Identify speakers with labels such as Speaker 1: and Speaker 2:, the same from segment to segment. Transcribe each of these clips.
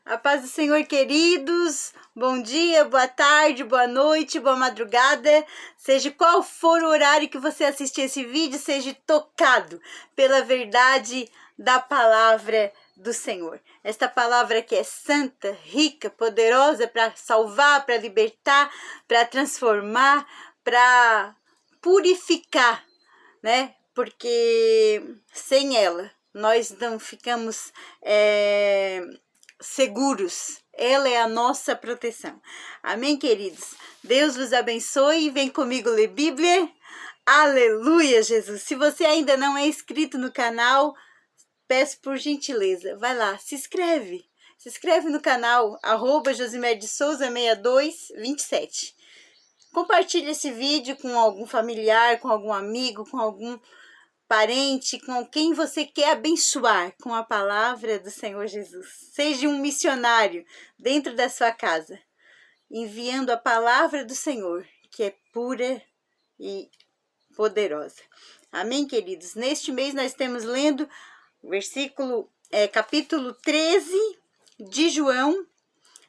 Speaker 1: A paz do Senhor, queridos. Bom dia, boa tarde, boa noite, boa madrugada. Seja qual for o horário que você assistir esse vídeo, seja tocado pela verdade da palavra do Senhor. Esta palavra que é santa, rica, poderosa para salvar, para libertar, para transformar, para purificar, né? Porque sem ela nós não ficamos seguros. Ela é a nossa proteção. Amém, queridos? Deus vos abençoe. Vem comigo ler Bíblia. Aleluia, Jesus. Se você ainda não é inscrito no canal, peço por gentileza, vai lá, se inscreve. Se inscreve no canal, @josimersouza6227. Compartilhe esse vídeo com algum familiar, com algum amigo, com algum parente, com quem você quer abençoar com a palavra do Senhor Jesus. Seja um missionário dentro da sua casa, enviando a palavra do Senhor, que é pura e poderosa. Amém, queridos? Neste mês nós estamos lendo capítulo 13 de João,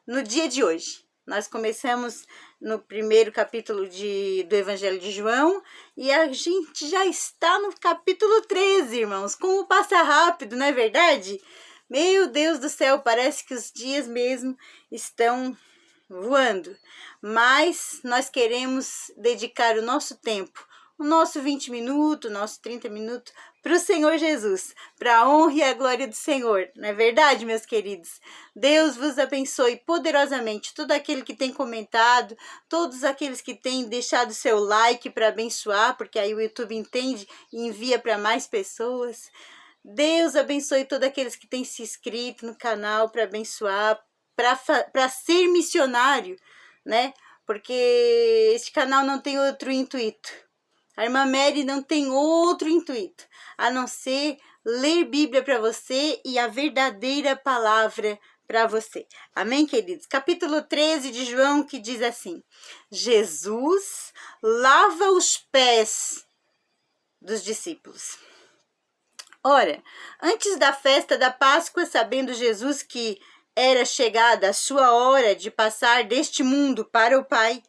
Speaker 1: no dia de hoje. Nós começamos no primeiro capítulo do Evangelho de João e a gente já está no capítulo 13, irmãos. Como passa rápido, não é verdade? Meu Deus do céu, parece que os dias mesmo estão voando. Mas nós queremos dedicar o nosso tempo, o nosso 20 minutos, o nosso 30 minutos para o Senhor Jesus, para a honra e a glória do Senhor. Não é verdade, meus queridos? Deus vos abençoe poderosamente. Todo aquele que tem comentado, todos aqueles que têm deixado seu like para abençoar, porque aí o YouTube entende e envia para mais pessoas. Deus abençoe todos aqueles que têm se inscrito no canal para abençoar, para ser missionário, né? Porque este canal não tem outro intuito. A irmã Mary não tem outro intuito, a não ser ler Bíblia para você e a verdadeira palavra para você. Amém, queridos? Capítulo 13 de João, que diz assim: Jesus lava os pés dos discípulos. Ora, antes da festa da Páscoa, sabendo Jesus que era chegada a sua hora de passar deste mundo para o Pai,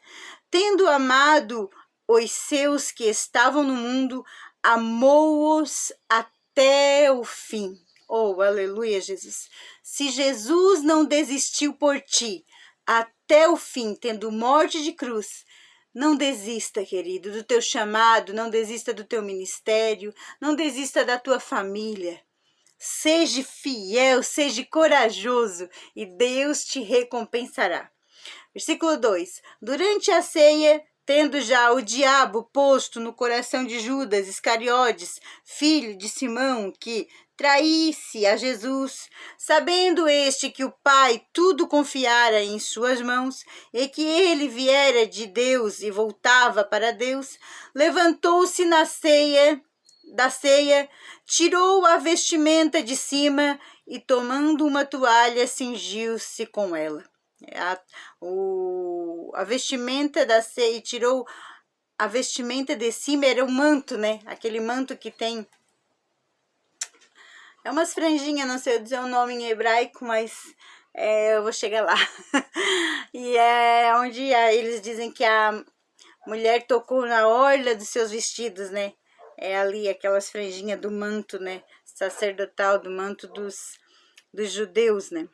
Speaker 1: tendo amado os seus que estavam no mundo, amou-os até o fim. Oh, aleluia, Jesus. Se Jesus não desistiu por ti até o fim, tendo morte de cruz, não desista, querido, do teu chamado, não desista do teu ministério, não desista da tua família. Seja fiel, seja corajoso e Deus te recompensará. Versículo 2. Durante a ceia, tendo já o diabo posto no coração de Judas Iscariotes, filho de Simão, que traísse a Jesus, sabendo este que o Pai tudo confiara em suas mãos, e que ele viera de Deus e voltava para Deus, levantou-se da ceia, tirou a vestimenta de cima e, tomando uma toalha, cingiu-se com ela. A vestimenta da ceia, tirou a vestimenta de cima, era o manto, né? Aquele manto que tem umas franjinhas, não sei dizer o nome em hebraico, mas eu vou chegar lá. E é onde eles dizem que a mulher tocou na orla dos seus vestidos, né? É ali aquelas franjinhas do manto, né? Sacerdotal, do manto dos judeus, né?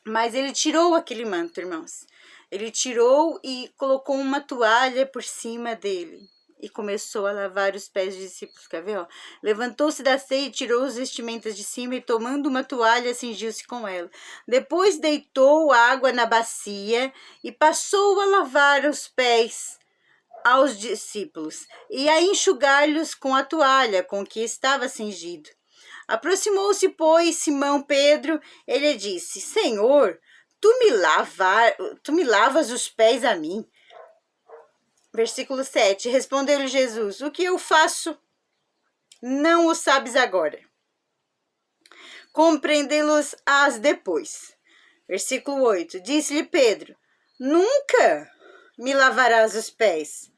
Speaker 1: Mas ele tirou aquele manto, irmãos. Ele tirou e colocou uma toalha por cima dele. E começou a lavar os pés dos discípulos. Quer ver? Levantou-se da ceia e tirou as vestimentas de cima. E tomando uma toalha, cingiu-se com ela. Depois deitou água na bacia e passou a lavar os pés aos discípulos. E a enxugar-lhes com a toalha com que estava cingido. Aproximou-se, pois, Simão Pedro, ele disse: Senhor, tu me lavas os pés a mim. Versículo 7, respondeu-lhe Jesus: O que eu faço, não o sabes agora. Compreendê-los-ás depois. Versículo 8, disse-lhe Pedro: Nunca me lavarás os pés.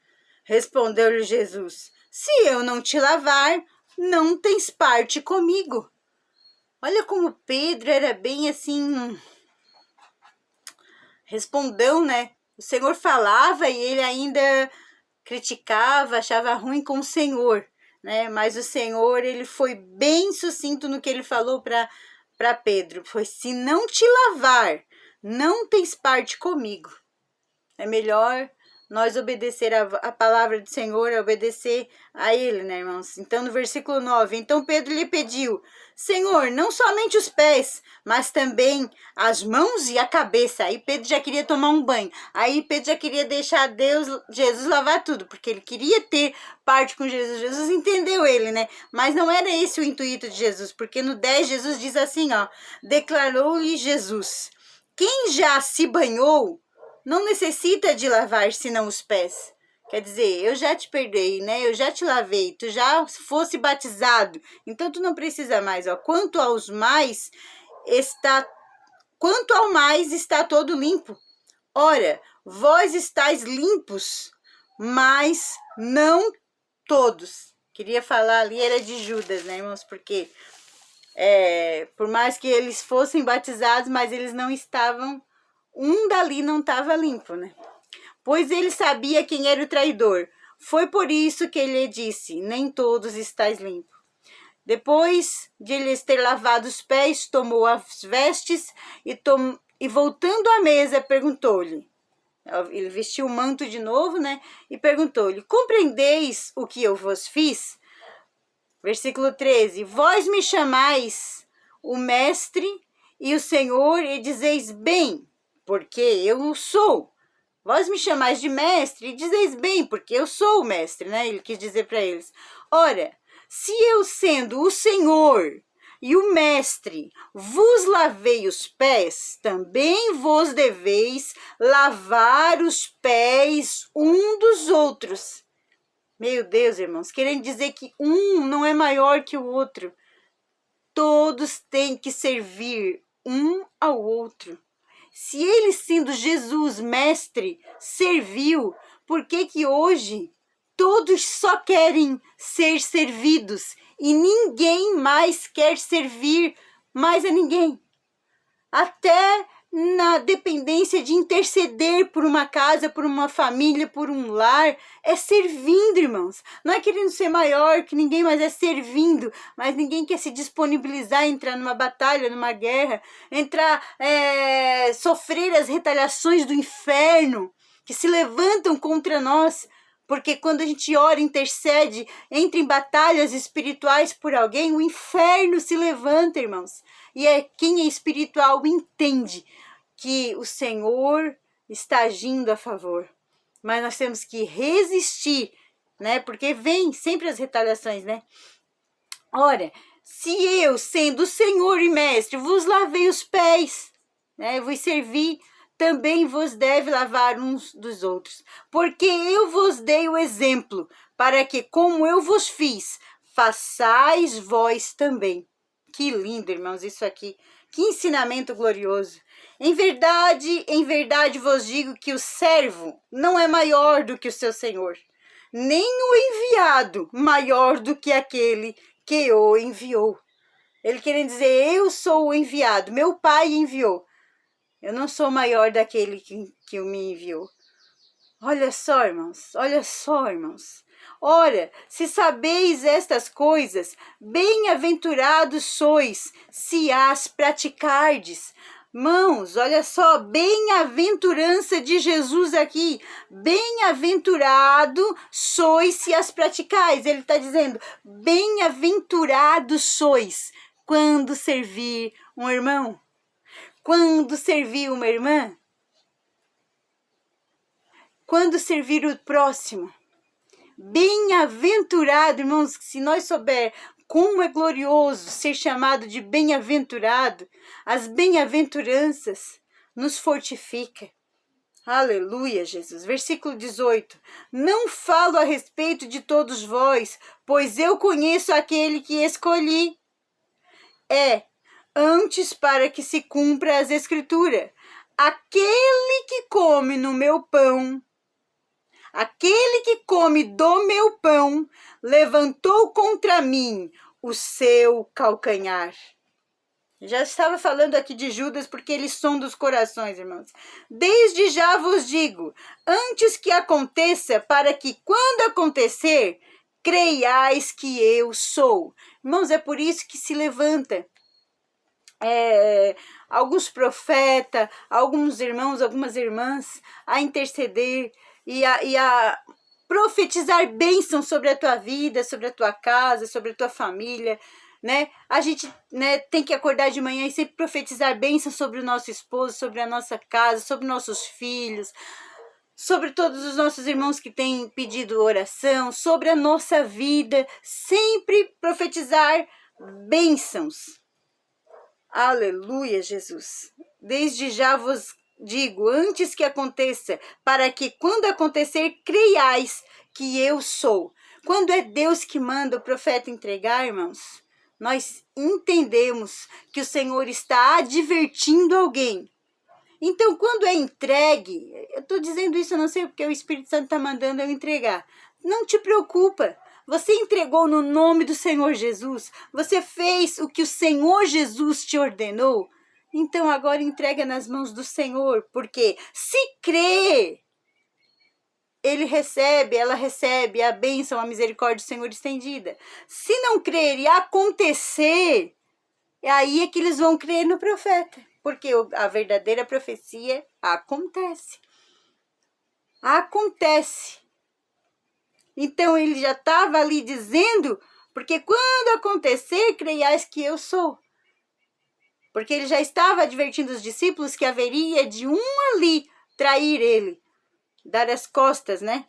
Speaker 1: Respondeu-lhe Jesus: Se eu não te lavar, não tens parte comigo. Olha como Pedro era bem assim, respondão, né? O Senhor falava e ele ainda criticava, achava ruim com o Senhor, né? Mas o Senhor, ele foi bem sucinto no que ele falou para Pedro. Foi: se não te lavar, não tens parte comigo. É melhor nós obedecer a palavra do Senhor, obedecer a ele, né, irmãos? Então, no versículo 9, então Pedro lhe pediu: Senhor, não somente os pés, mas também as mãos e a cabeça. Aí Pedro já queria tomar um banho. Aí Pedro já queria deixar Jesus lavar tudo, porque ele queria ter parte com Jesus. Jesus entendeu ele, né? Mas não era esse o intuito de Jesus, porque no 10 Jesus diz assim, ó: declarou-lhe Jesus: quem já se banhou não necessita de lavar senão os pés. Quer dizer, eu já te perdoei, né? Eu já te lavei, tu já fosse batizado, então tu não precisa mais, ó. Quanto ao mais está todo limpo. Ora, vós estáis limpos, mas não todos. Queria falar ali, era de Judas, né, irmãos? Porque por mais que eles fossem batizados, mas eles não estavam, um dali não estava limpo, né? Pois ele sabia quem era o traidor. Foi por isso que ele disse: nem todos estáis limpos. Depois de lhes ter lavado os pés, tomou as vestes e voltando à mesa, perguntou-lhe. Ele vestiu o manto de novo, né? E perguntou-lhe: compreendeis o que eu vos fiz? Versículo 13: vós me chamais o mestre e o Senhor, e dizeis bem, porque eu o sou. Vós me chamais de mestre e dizeis bem, porque eu sou o mestre, né? Ele quis dizer para eles. Ora, se eu, sendo o Senhor e o mestre, vos lavei os pés, também vos deveis lavar os pés um dos outros. Meu Deus, irmãos, querendo dizer que um não é maior que o outro. Todos têm que servir um ao outro. Se ele, sendo Jesus, mestre, serviu, por que hoje todos só querem ser servidos e ninguém mais quer servir mais a ninguém? Até na dependência de interceder por uma casa, por uma família, por um lar, é servindo, irmãos. Não é querendo ser maior que ninguém, mas é servindo. Mas ninguém quer se disponibilizar, entrar numa batalha, numa guerra, sofrer as retaliações do inferno que se levantam contra nós. Porque quando a gente ora, intercede, entra em batalhas espirituais por alguém, o inferno se levanta, irmãos. E quem é espiritual entende que o Senhor está agindo a favor. Mas nós temos que resistir, né? Porque vem sempre as retaliações, né? Ora, se eu, sendo o Senhor e mestre, vos lavei os pés, né? Vos servi, também vos deve lavar uns dos outros. Porque eu vos dei o exemplo, para que, como eu vos fiz, façais vós também. Que lindo, irmãos, isso aqui. Que ensinamento glorioso. Em verdade vos digo que o servo não é maior do que o seu senhor, nem o enviado maior do que aquele que o enviou. Ele querendo dizer, eu sou o enviado, meu pai enviou. Eu não sou maior daquele que me enviou. Olha só, irmãos, olha só, irmãos. Ora, se sabeis estas coisas, bem-aventurados sois, se as praticardes. Mãos, olha só, bem-aventurança de Jesus aqui. Bem-aventurado sois se as praticais. Ele está dizendo, bem-aventurados sois quando servir um irmão. Quando servir uma irmã, quando servir o próximo. Bem-aventurado, irmãos, se nós souber como é glorioso ser chamado de bem-aventurado, as bem-aventuranças nos fortifica. Aleluia, Jesus. Versículo 18. Não falo a respeito de todos vós, pois eu conheço aquele que escolhi. Antes para que se cumpra as escrituras. Aquele que come no meu pão, aquele que come do meu pão, levantou contra mim o seu calcanhar. Já estava falando aqui de Judas porque ele sonda os corações, irmãos. Desde já vos digo, antes que aconteça, para que quando acontecer, creiais que eu sou. Irmãos, é por isso que se levanta alguns profetas, alguns irmãos, algumas irmãs a interceder e a profetizar bênçãos sobre a tua vida, sobre a tua casa, sobre a tua família, né? A gente, né, tem que acordar de manhã e sempre profetizar bênçãos sobre o nosso esposo, sobre a nossa casa, sobre nossos filhos, sobre todos os nossos irmãos que têm pedido oração, sobre a nossa vida, sempre profetizar bênçãos. Aleluia, Jesus. Desde já vos digo, antes que aconteça, para que quando acontecer, creiais que eu sou. Quando é Deus que manda o profeta entregar, irmãos, nós entendemos que o Senhor está advertindo alguém. Então, quando é entregue, eu estou dizendo isso, eu não sei porque o Espírito Santo está mandando eu entregar. Não te preocupa. Você entregou no nome do Senhor Jesus. Você fez o que o Senhor Jesus te ordenou. Então, agora entrega nas mãos do Senhor. Porque se crer, ele recebe, ela recebe a bênção, a misericórdia do Senhor estendida. Se não crer e acontecer, aí é que eles vão crer no profeta. Porque a verdadeira profecia acontece. Acontece. Então ele já estava ali dizendo, porque quando acontecer, creiais que eu sou. Porque ele já estava advertindo os discípulos que haveria de um ali trair ele, dar as costas, né?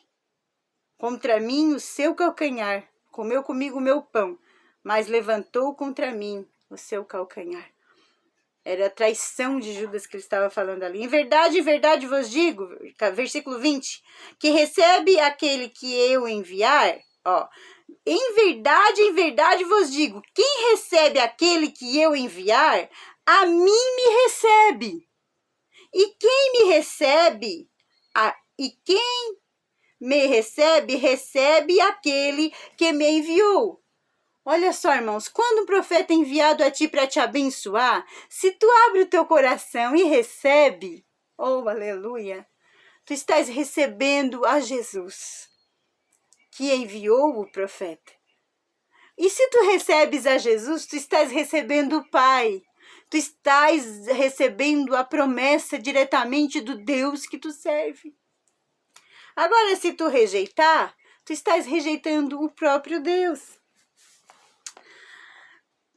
Speaker 1: Contra mim o seu calcanhar, comeu comigo o meu pão, mas levantou contra mim o seu calcanhar. Era a traição de Judas que ele estava falando ali. Em verdade vos digo, versículo 20, que recebe aquele que eu enviar, ó. Em verdade vos digo, quem recebe aquele que eu enviar, a mim me recebe. E quem me recebe, recebe aquele que me enviou. Olha só, irmãos, quando um profeta é enviado a ti para te abençoar, se tu abre o teu coração e recebe, oh, aleluia, tu estás recebendo a Jesus, que enviou o profeta. E se tu recebes a Jesus, tu estás recebendo o Pai, tu estás recebendo a promessa diretamente do Deus que tu serve. Agora, se tu rejeitar, tu estás rejeitando o próprio Deus.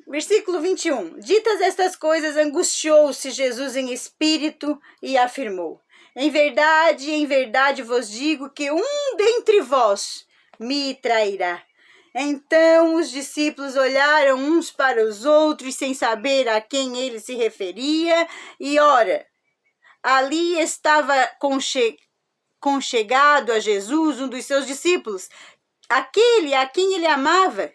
Speaker 1: Versículo 21. Ditas estas coisas, angustiou-se Jesus em espírito e afirmou: em verdade vos digo que um dentre vós me trairá. Então os discípulos olharam uns para os outros sem saber a quem ele se referia. E ora, ali estava conchegado a Jesus um dos seus discípulos, aquele a quem ele amava.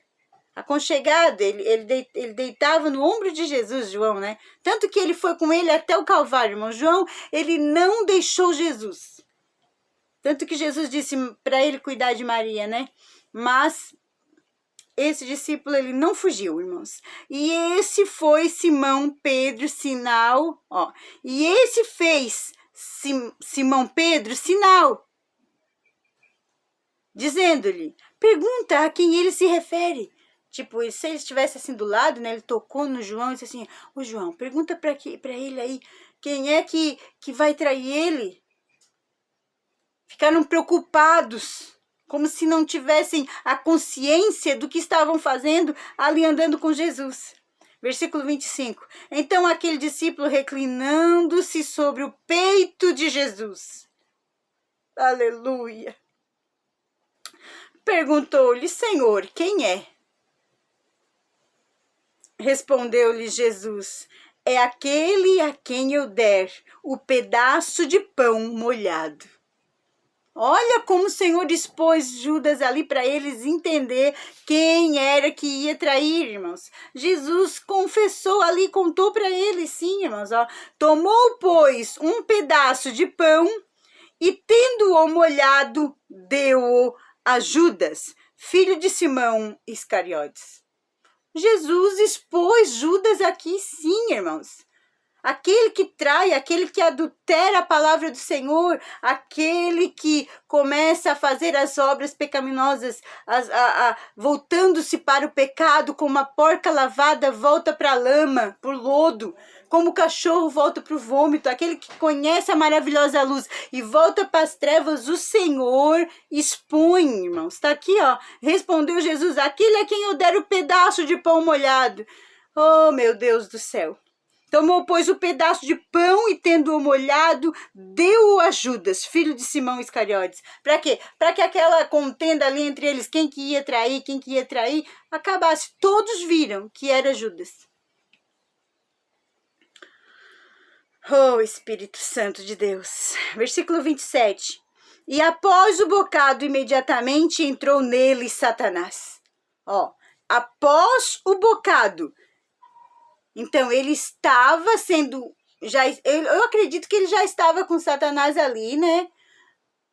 Speaker 1: Aconchegado, ele deitava no ombro de Jesus, João, né? Tanto que ele foi com ele até o Calvário, irmão. João, ele não deixou Jesus. Tanto que Jesus disse para ele cuidar de Maria, né? Mas esse discípulo, ele não fugiu, irmãos. E esse foi Simão Pedro, sinal, ó. E esse fez Simão Pedro sinal, dizendo-lhe, pergunta a quem ele se refere. Tipo, se ele estivesse assim do lado, né? Ele tocou no João e disse assim, ô João, pergunta para ele aí, quem é que vai trair ele? Ficaram preocupados, como se não tivessem a consciência do que estavam fazendo ali andando com Jesus. Versículo 25. Então aquele discípulo, reclinando-se sobre o peito de Jesus, aleluia, perguntou-lhe, Senhor, quem é? Respondeu-lhe Jesus, é aquele a quem eu der o pedaço de pão molhado. Olha como o Senhor expôs Judas ali para eles entender quem era que ia trair, irmãos. Jesus confessou ali, contou para eles, sim, irmãos. Ó. Tomou, pois, um pedaço de pão e, tendo-o molhado, deu-o a Judas, filho de Simão Iscariotes. Jesus expôs Judas aqui sim, irmãos. Aquele que trai, aquele que adultera a palavra do Senhor, aquele que começa a fazer as obras pecaminosas, voltando-se para o pecado, como uma porca lavada volta para a lama, para o lodo, como o cachorro volta para o vômito, aquele que conhece a maravilhosa luz e volta para as trevas, o Senhor expõe, irmãos. Está aqui, ó, respondeu Jesus, aquele a quem eu der o pedaço de pão molhado. Oh, meu Deus do céu. Tomou, pois, o pedaço de pão e, tendo-o molhado, deu-o a Judas, filho de Simão Iscariotes. Para quê? Para que aquela contenda ali entre eles, quem que ia trair, acabasse. Todos viram que era Judas. Oh, Espírito Santo de Deus. Versículo 27. E após o bocado, imediatamente entrou nele Satanás. Ó, após o bocado. Então, ele estava sendo, eu acredito que ele já estava com Satanás ali, né?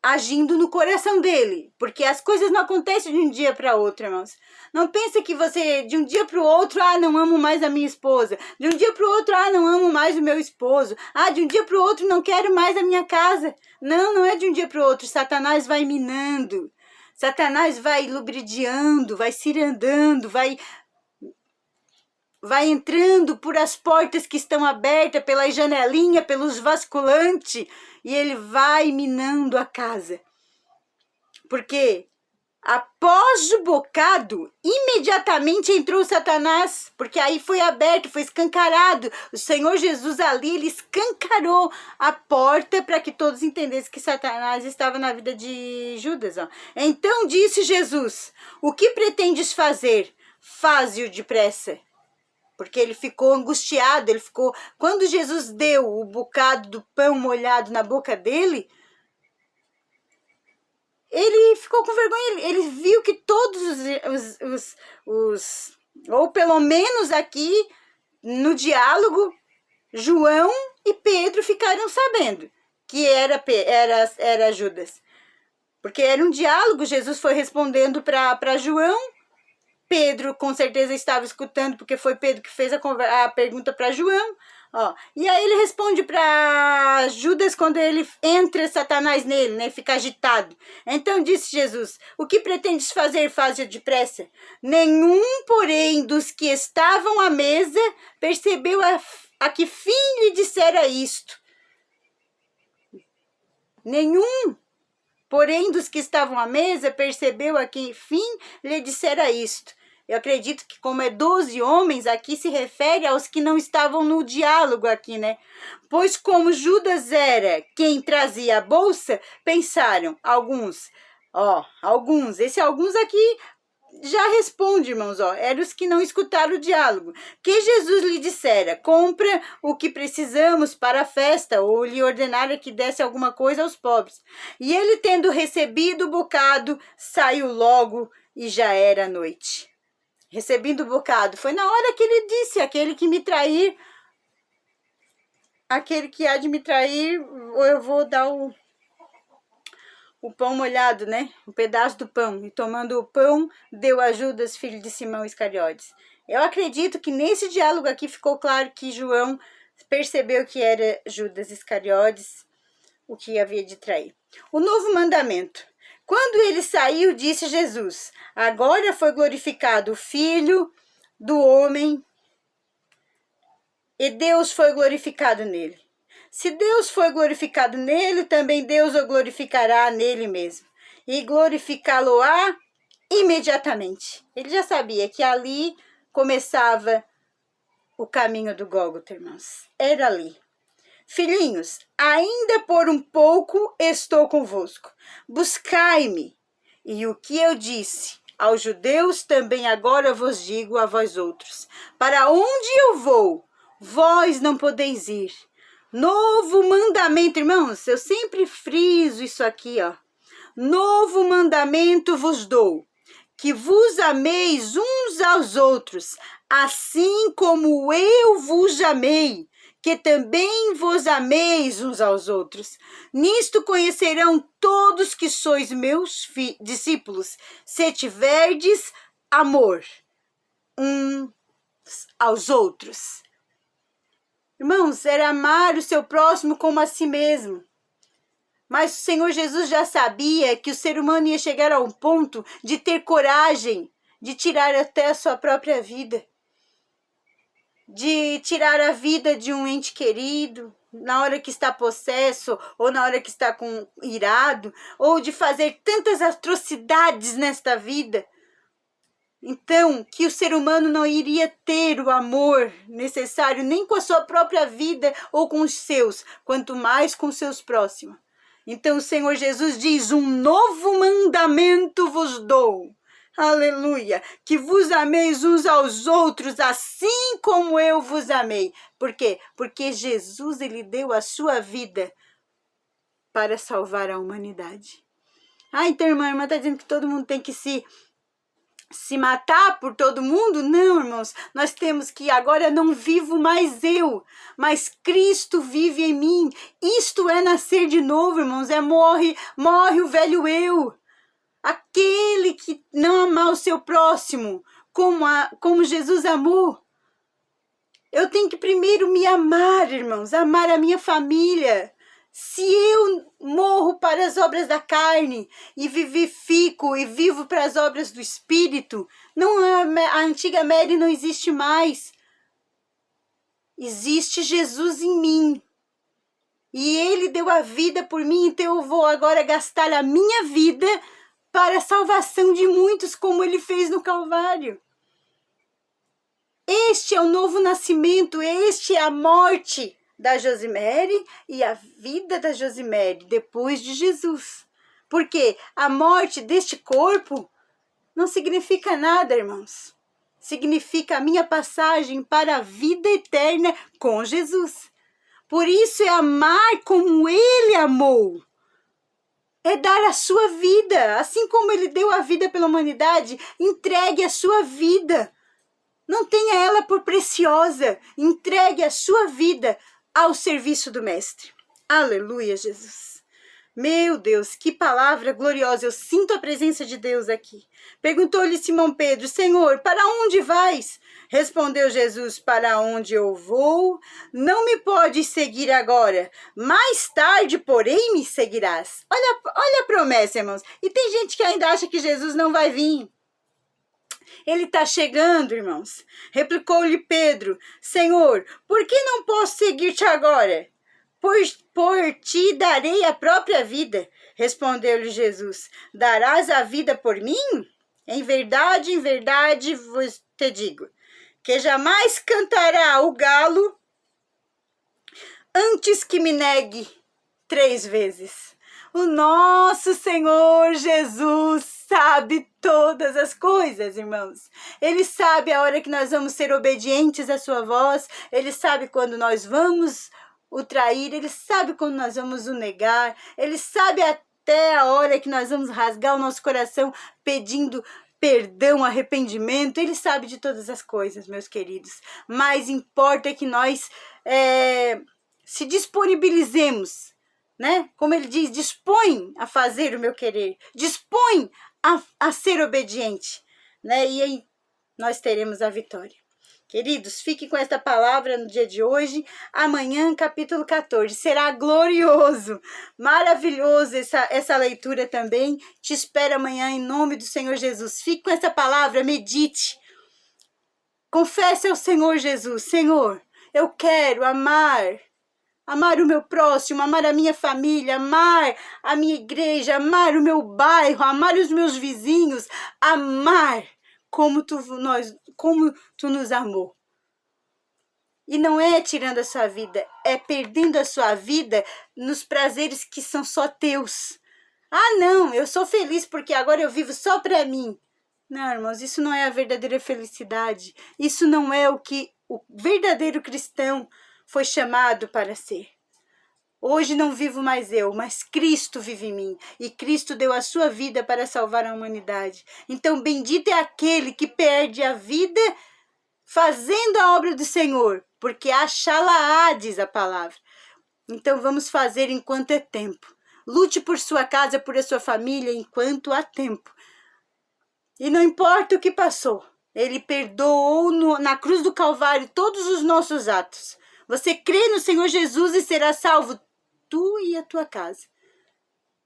Speaker 1: Agindo no coração dele. Porque as coisas não acontecem de um dia para outro, irmãos. Não pense que você, de um dia para o outro, não amo mais a minha esposa. De um dia para o outro, não amo mais o meu esposo. De um dia para o outro, não quero mais a minha casa. Não, não é de um dia para o outro. Satanás vai minando. Satanás vai lubridiando, vai cirandando, vai entrando por as portas que estão abertas, pela janelinha, pelos vasculantes, e ele vai minando a casa. Porque após o bocado, imediatamente entrou Satanás, porque aí foi aberto, foi escancarado. O Senhor Jesus ali, ele escancarou a porta para que todos entendessem que Satanás estava na vida de Judas. Ó. Então disse Jesus, o que pretendes fazer? Faze-o depressa. Porque ele ficou angustiado, quando Jesus deu o bocado do pão molhado na boca dele, ele ficou com vergonha, ele viu que todos ou pelo menos aqui no diálogo, João e Pedro ficaram sabendo que era Judas. Porque era um diálogo, Jesus foi respondendo para João, Pedro com certeza estava escutando, porque foi Pedro que fez a pergunta para João. Ó, e aí ele responde para Judas quando ele entra Satanás nele, né? Fica agitado. Então disse Jesus, o que pretendes fazer, faze depressa. Nenhum, porém, dos que estavam à mesa percebeu a que fim lhe dissera isto. Nenhum, porém, dos que estavam à mesa percebeu a que fim lhe dissera isto. Eu acredito que como é 12 homens, aqui se refere aos que não estavam no diálogo aqui, né? Pois como Judas era quem trazia a bolsa, pensaram alguns, esse alguns aqui já responde, irmãos, eram os que não escutaram o diálogo, que Jesus lhe dissera, compra o que precisamos para a festa, ou lhe ordenara que desse alguma coisa aos pobres. E ele, tendo recebido o bocado, saiu logo e já era noite. Recebendo o bocado, foi na hora que ele disse, aquele que me trair, aquele que há de me trair, eu vou dar o pão molhado, né? Um pedaço do pão. E tomando o pão, deu a Judas, filho de Simão Iscariotes. Eu acredito que nesse diálogo aqui ficou claro que João percebeu que era Judas Iscariotes o que havia de trair. O novo mandamento. Quando ele saiu, disse Jesus, agora foi glorificado o Filho do homem e Deus foi glorificado nele. Se Deus foi glorificado nele, também Deus o glorificará nele mesmo. E glorificá-lo-á imediatamente. Ele já sabia que ali começava o caminho do Gólgota, irmãos. Era ali. Filhinhos, ainda por um pouco estou convosco. Buscai-me. E o que eu disse aos judeus, também agora vos digo a vós outros. Para onde eu vou, vós não podeis ir. Novo mandamento, irmãos, eu sempre friso isso aqui, Novo mandamento vos dou, que vos ameis uns aos outros, assim como eu vos amei, que também vos ameis uns aos outros. Nisto conhecerão todos que sois meus discípulos, se tiverdes amor um aos outros. Irmãos, era amar o seu próximo como a si mesmo. Mas o Senhor Jesus já sabia que o ser humano ia chegar a um ponto de ter coragem de tirar até a sua própria vida. De tirar a vida de um ente querido, na hora que está possesso, ou na hora que está irado, ou de fazer tantas atrocidades nesta vida. Então, que o ser humano não iria ter o amor necessário nem com a sua própria vida ou com os seus, quanto mais com os seus próximos. Então o Senhor Jesus diz, um novo mandamento vos dou. Aleluia, que vos ameis uns aos outros, assim como eu vos amei. Por quê? Porque Jesus, ele deu a sua vida para salvar a humanidade. Então a irmã está dizendo que todo mundo tem que se matar por todo mundo? Não, irmãos, nós temos que agora não vivo mais eu, mas Cristo vive em mim. Isto é nascer de novo, irmãos, morre o velho eu. Aquele que não amar o seu próximo como Jesus amou. Eu tenho que primeiro me amar, irmãos, amar a minha família. Se eu morro para as obras da carne e vivifico e vivo para as obras do Espírito, a antiga Mary não existe mais. Existe Jesus em mim. E Ele deu a vida por mim, então eu vou agora gastar a minha vida para a salvação de muitos, como Ele fez no Calvário. Este é o novo nascimento, este é a morte da Josimere e a vida da Josimere depois de Jesus. Porque a morte deste corpo não significa nada, irmãos. Significa a minha passagem para a vida eterna com Jesus. Por isso é amar como Ele amou. É dar a sua vida, assim como Ele deu a vida pela humanidade, entregue a sua vida. Não tenha ela por preciosa, entregue a sua vida ao serviço do Mestre. Aleluia, Jesus. Meu Deus, que palavra gloriosa, eu sinto a presença de Deus aqui. Perguntou-lhe Simão Pedro, Senhor, para onde vais? Respondeu Jesus, para onde eu vou, não me podes seguir agora, mais tarde, porém, me seguirás. Olha a promessa, irmãos. E tem gente que ainda acha que Jesus não vai vir. Ele está chegando, irmãos. Replicou-lhe Pedro, Senhor, por que não posso seguir-te agora? Por ti darei a própria vida. Respondeu-lhe Jesus, darás a vida por mim? Em verdade vos te digo, que jamais cantará o galo antes que me negue 3 vezes. O nosso Senhor Jesus sabe todas as coisas, irmãos. Ele sabe a hora que nós vamos ser obedientes à sua voz. Ele sabe quando nós vamos o trair. Ele sabe quando nós vamos o negar. Ele sabe até a hora que nós vamos rasgar o nosso coração pedindo perdão, arrependimento. Ele sabe de todas as coisas, meus queridos. Mas importa que nós se disponibilizemos, né? Como ele diz, dispõe a fazer o meu querer, dispõe a ser obediente, né? E aí nós teremos a vitória. Queridos, fiquem com esta palavra no dia de hoje. Amanhã, capítulo 14, será glorioso, maravilhoso essa leitura também. Te espero amanhã em nome do Senhor Jesus. Fique com essa palavra, medite. Confesse ao Senhor Jesus, Senhor, eu quero amar o meu próximo, amar a minha família, amar a minha igreja, amar o meu bairro, amar os meus vizinhos, amar como tu nos amou. E não é tirando a sua vida, é perdendo a sua vida nos prazeres que são só teus. Não, eu sou feliz porque agora eu vivo só para mim. Não, irmãos, isso não é a verdadeira felicidade. Isso não é o que o verdadeiro cristão foi chamado para ser. Hoje não vivo mais eu, mas Cristo vive em mim. E Cristo deu a sua vida para salvar a humanidade. Então bendito é aquele que perde a vida fazendo a obra do Senhor, porque achá-la-á, diz a palavra. Então vamos fazer enquanto é tempo. Lute por sua casa, por a sua família, enquanto há tempo. E não importa o que passou. Ele perdoou na cruz do Calvário todos os nossos atos. Você crê no Senhor Jesus e será salvo, tu e a tua casa.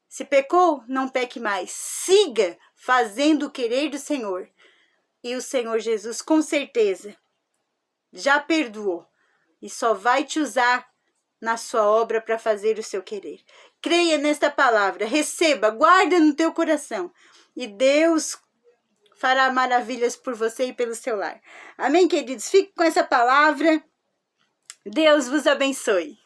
Speaker 1: Se pecou, não peque mais. Siga fazendo o querer do Senhor. E o Senhor Jesus, com certeza, já perdoou. E só vai te usar na sua obra para fazer o seu querer. Creia nesta palavra, receba, guarda no teu coração. E Deus fará maravilhas por você e pelo seu lar. Amém, queridos? Fique com essa palavra. Deus vos abençoe.